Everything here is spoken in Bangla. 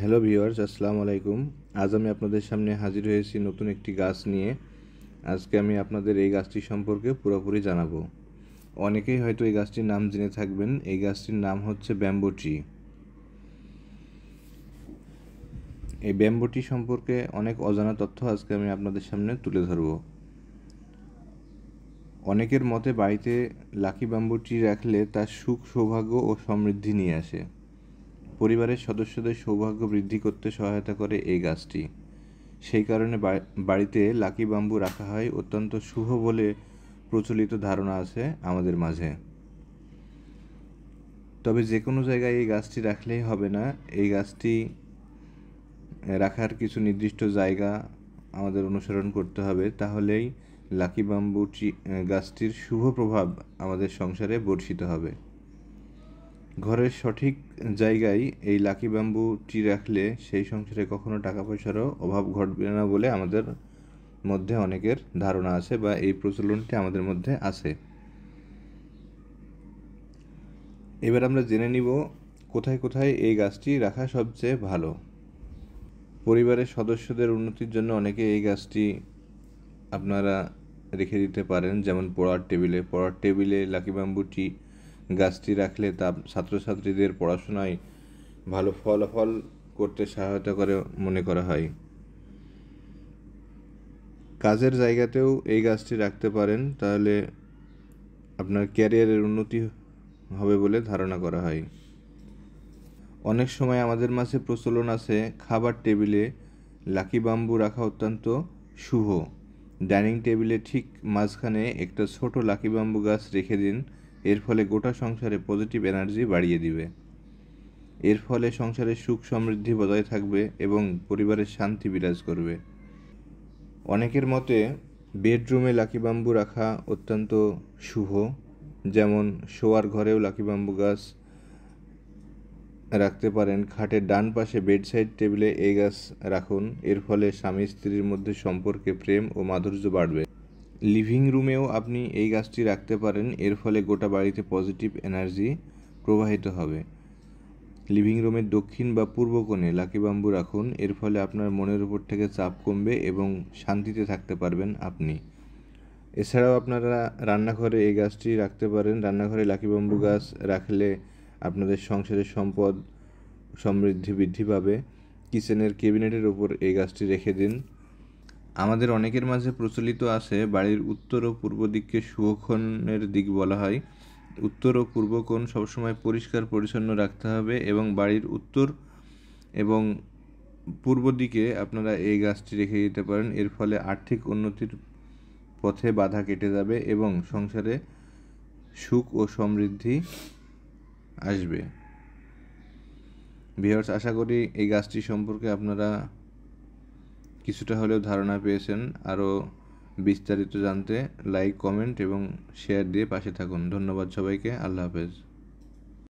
হ্যালো ভিউয়ার্স, আসসালামু আলাইকুম। আজ আমি আপনাদের সামনে হাজির হয়েছি নতুন একটি গাছ নিয়ে। আজকে আমি আপনাদের এই গাছটি সম্পর্কে পুরোপুরি জানাবো। অনেকেই হয়তো এই গাছটির নাম জেনে থাকবেন। এই গাছটির নাম হচ্ছে ব্যাম্বো ট্রি। এই ব্যাম্বো ট্রি সম্পর্কে অনেক অজানা তথ্য আজকে আমি আপনাদের সামনে তুলে ধরব। অনেকের মতে বাড়িতে লাকি ব্যাম্বো ট্রি রাখলে তার সুখ, সৌভাগ্য ও সমৃদ্ধি নিয়ে আসে। পরিবারের সদস্যদের সৌভাগ্য বৃদ্ধি করতে সহায়তা করে এই গাছটি। সেই কারণে বাড়িতে লাকি বাম্বু রাখা হয় অত্যন্ত শুভ বলে প্রচলিত ধারণা আছে আমাদের মাঝে। তবে যে কোনো জায়গায় এই গাছটি রাখলেই হবে না। এই গাছটি রাখার কিছু নির্দিষ্ট জায়গা আমাদের অনুসরণ করতে হবে, তাহলেই লাকি বাম্বু গাছটির শুভ প্রভাব আমাদের সংসারে বর্ষিত হবে। ঘরের সঠিক জায়গায় এই লাকি ব্যাম্বু ট্রি রাখলে সেই সংসারে কখনো টাকা পয়সারও অভাব ঘটবে না বলে আমাদের মধ্যে অনেকের ধারণা আছে, বা এই প্রচলনটি আমাদের মধ্যে আছে। এবার আমরা জেনে নিব কোথায় কোথায় এই গাছটি রাখা সবচেয়ে ভালো। পরিবারের সদস্যদের উন্নতির জন্য অনেকে এই গাছটি আপনারা রেখে দিতে পারেন, যেমন পড়ার টেবিলে লাকি ব্যাম্বু ট্রি গাছটি রাখলে তা ছাত্রছাত্রীদের পড়াশোনায় ভালো ফলাফল করতে সহায়তা করে মনে করা হয়। কাজের জায়গাতেও এই গাছটি রাখতে পারেন, তাহলে আপনার ক্যারিয়ারের উন্নতি হবে বলে ধারণা করা হয়। অনেক সময় আমাদের মাঝে প্রচলন আছে খাবার টেবিলে লাকি বাম্বু রাখা অত্যন্ত শুভ। ডাইনিং টেবিলে ঠিক মাঝখানে একটা ছোট লাকি বাম্বু গাছ রেখে দিন। এর ফলে গোটা সংসারে পজিটিভ এনার্জি বাড়িয়ে দিবে। এর ফলে সংসারে সুখ সমৃদ্ধি বজায় থাকবে এবং পরিবারের শান্তি বিরাজ করবে। অনেকের মতে বেডরুমে লাকি বাম্বু রাখা অত্যন্ত শুভ, যেমন শোয়ার ঘরেও লাকি বাম্বু গাছ রাখতে পারেন। খাটের ডান পাশে বেডসাইড টেবিলে এই গাছ রাখুন। এর ফলে স্বামী স্ত্রীর মধ্যে সম্পর্কে প্রেম ও মাধুর্য বাড়বে। লিভিং রুমেও আপনি এই গাছটি রাখতে পারেন। এর ফলে গোটা বাড়িতে পজিটিভ এনার্জি প্রবাহিত হবে। লিভিং রুমের দক্ষিণ বা পূর্ব কোণে লাকি বাম্বু রাখুন। এর ফলে আপনার মনের উপর থেকে চাপ কমবে এবং শান্তিতে থাকতে পারবেন আপনি। এছাড়াও আপনারা রান্নাঘরে এই গাছটি রাখতে পারেন। রান্নাঘরে লাকি বাম্বু গাছ রাখলে আপনাদের সংসারের সম্পদ সমৃদ্ধি বৃদ্ধি পাবে। কিচেনের ক্যাবিনেটের ওপর এই গাছটি রেখে দিন। আমাদের অনেকের মাঝে প্রচলিত আছে বাড়ির উত্তর ও পূর্ব দিককে শুভক্ষণের দিক বলা হয়। উত্তর ও পূর্ব কোণ সবসময় পরিষ্কার পরিচ্ছন্ন রাখতে হবে এবং বাড়ির উত্তর এবং পূর্ব দিকে আপনারা এই গাছটি রেখে দিতে পারেন। এর ফলে আর্থিক উন্নতির পথে বাধা কেটে যাবে এবং সংসারে সুখ ও সমৃদ্ধি আসবে। ভিউয়ার্স, আশা করি এই গাছটি সম্পর্কে আপনারা কিছুটা হলেও ধারণা পেয়েছেন। আরও বিস্তারিত জানতে লাইক, কমেন্ট এবং শেয়ার দিয়ে পাশে থাকুন। ধন্যবাদ সবাইকে। আল্লাহ হাফেজ।